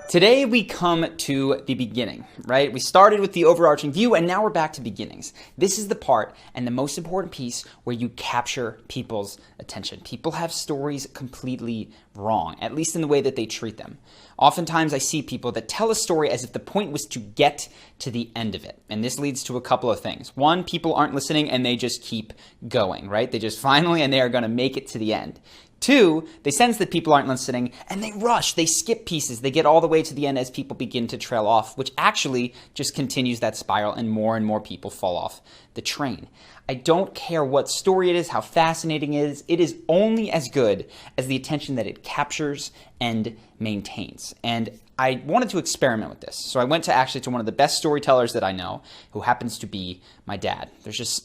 Today we come to the beginning, right? We started with the overarching view and now we're back to beginnings. This is the part and the most important piece where you capture people's attention. People have stories completely wrong, at least in the way that they treat them. Oftentimes I see people that tell a story as if the point was to get to the end of it. And this leads to a couple of things. One, people aren't listening and they just keep going, right? They just finally, and they are going to make it to the end. Two, they sense that people aren't listening and they rush, they skip pieces, they get all the way to the end as people begin to trail off, which actually just continues that spiral and more people fall off the train. I don't care what story it is, how fascinating it is only as good as the attention that it captures and maintains. And I wanted to experiment with this. So I went to one of the best storytellers that I know, who happens to be my dad.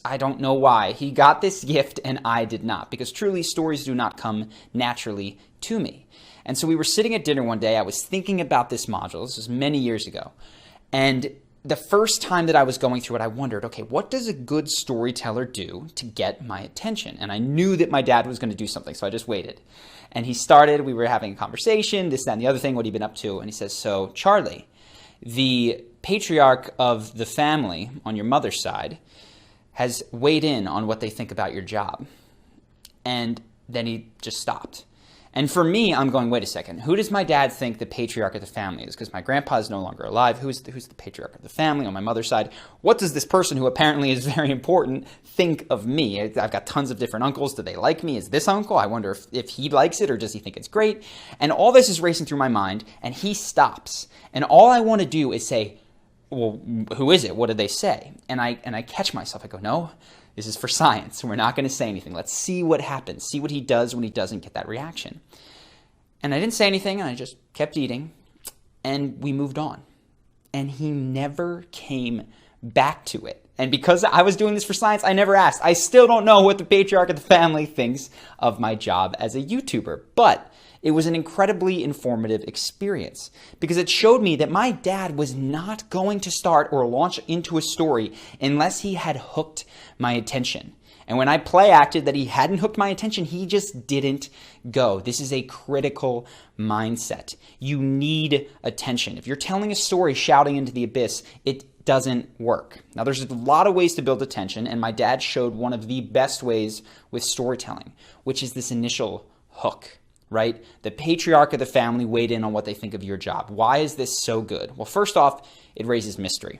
I don't know why. He got this gift and I did not, because truly stories do not come naturally to me. And so we were sitting at dinner one day. I was thinking about this module. This was many years ago. And the first time that I was going through it, I wondered, okay, what does a good storyteller do to get my attention? And I knew that my dad was going to do something, so I just waited. And he started, we were having a conversation, this, that, and the other thing, what he'd been up to. And he says, so Charlie, the patriarch of the family on your mother's side has weighed in on what they think about your job. And then he just stopped. And for me, I'm going, wait a second, who does my dad think the patriarch of the family is? Because my grandpa is no longer alive. Who's the patriarch of the family on my mother's side? What does this person, who apparently is very important, think of me? I've got tons of different uncles. Do they like me? Is this uncle? I wonder if he likes it, or does he think it's great? And all this is racing through my mind, and he stops. And all I want to do is say, well, who is it? What did they say? And I catch myself. I go, no. This is for science. We're not going to say anything. Let's see what happens. See what he does when he doesn't get that reaction. And I didn't say anything, and I just kept eating, and we moved on. And he never came back to it. And because I was doing this for science, I never asked. I still don't know what the patriarch of the family thinks of my job as a YouTuber. But it was an incredibly informative experience because it showed me that my dad was not going to start or launch into a story unless he had hooked my attention. And when I play acted that he hadn't hooked my attention, he just didn't go. This is a critical mindset. You need attention. If you're telling a story shouting into the abyss, it doesn't work. Now, there's a lot of ways to build attention, and my dad showed one of the best ways with storytelling, which is this initial hook. Right? The patriarch of the family weighed in on what they think of your job. Why is this so good? Well, first off, it raises mystery.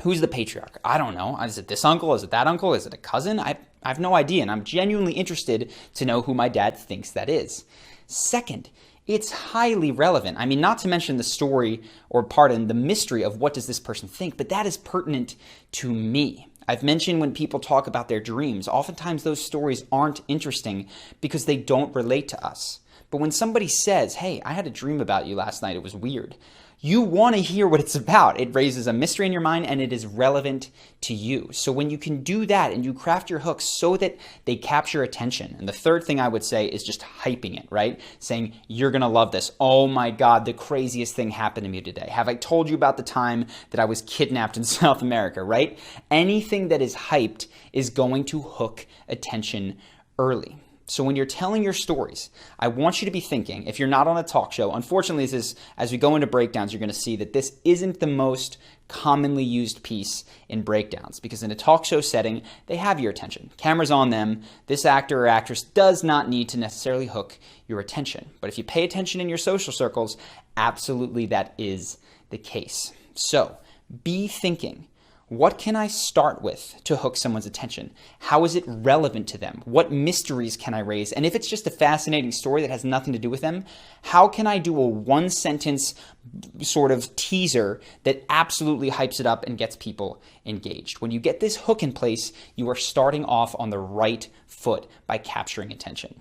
Who's the patriarch? I don't know. Is it this uncle? Is it that uncle? Is it a cousin? I have no idea, and I'm genuinely interested to know who my dad thinks that is. Second, it's highly relevant. I mean, not to mention the story, or pardon, the mystery of what does this person think, but that is pertinent to me. I've mentioned when people talk about their dreams, oftentimes those stories aren't interesting because they don't relate to us. But when somebody says, hey, I had a dream about you last night, it was weird, you want to hear what it's about. It raises a mystery in your mind and it is relevant to you. So when you can do that and you craft your hooks so that they capture attention. And the third thing I would say is just hyping it, right? Saying, you're going to love this. Oh my God, the craziest thing happened to me today. Have I told you about the time that I was kidnapped in South America, right? Anything that is hyped is going to hook attention early. So when you're telling your stories, I want you to be thinking, if you're not on a talk show, unfortunately, as we go into breakdowns, you're going to see that this isn't the most commonly used piece in breakdowns, because in a talk show setting, they have your attention. Camera's on them. This actor or actress does not need to necessarily hook your attention. But if you pay attention in your social circles, absolutely that is the case. So be thinking, what can I start with to hook someone's attention? How is it relevant to them? What mysteries can I raise? And if it's just a fascinating story that has nothing to do with them, how can I do a one-sentence sort of teaser that absolutely hypes it up and gets people engaged? When you get this hook in place, you are starting off on the right foot by capturing attention.